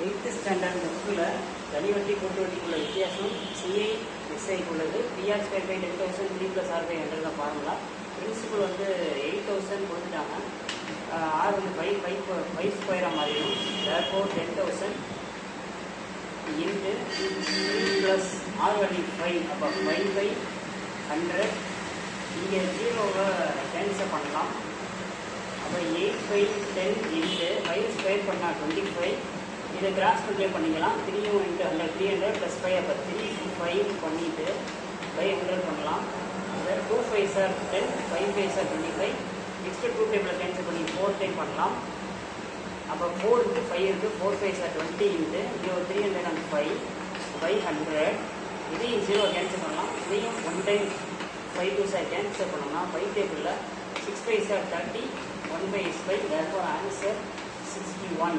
8th standard புக்கில் தனிவட்டி கூட்டு வட்டிக்குள்ள வித்தியாசம் சிஐ எஸ்ஐக்கு உள்ளது PR square by 10,000 3 + R / 100 formula. Principal வந்து 8,000 கொடுத்துட்டாங்க. ஆர் வந்து 5 ஸ்கொயராக மாறிடும். Therefore 10,000 into 3 + R value 5. அப்போ 5/100. இங்கே 0வை கேன்சல் பண்ணலாம். அப்போ 8/10 இன்ட்டு 5 ஸ்கொயர் பண்ணால் 25. இதை கிராஸ் மல்டிப்ளை பண்ணிக்கலாம். 3 × 100 300 + 5. அப்போ 3 × 5 பண்ணிவிட்டு 100 பண்ணலாம். அதை 2 × 5 = 10 5 × 5 = 25. நெக்ஸ்ட்டு 2 டேபிளில் கேன்சல் பண்ணி 4 டைம் பண்ணலாம். அப்போ 4 × 5 இருக்குது. 4 × 5 = 20 இன்ட்டு 305/100. இதையும் 0 கேன்சல் பண்ணலாம். இதையும் 1 டைம் 5 2s கேன்சல் பண்ணலாம். 5 டேபிளில் 6 × 5 = 30 1/5. Therefore answer 61.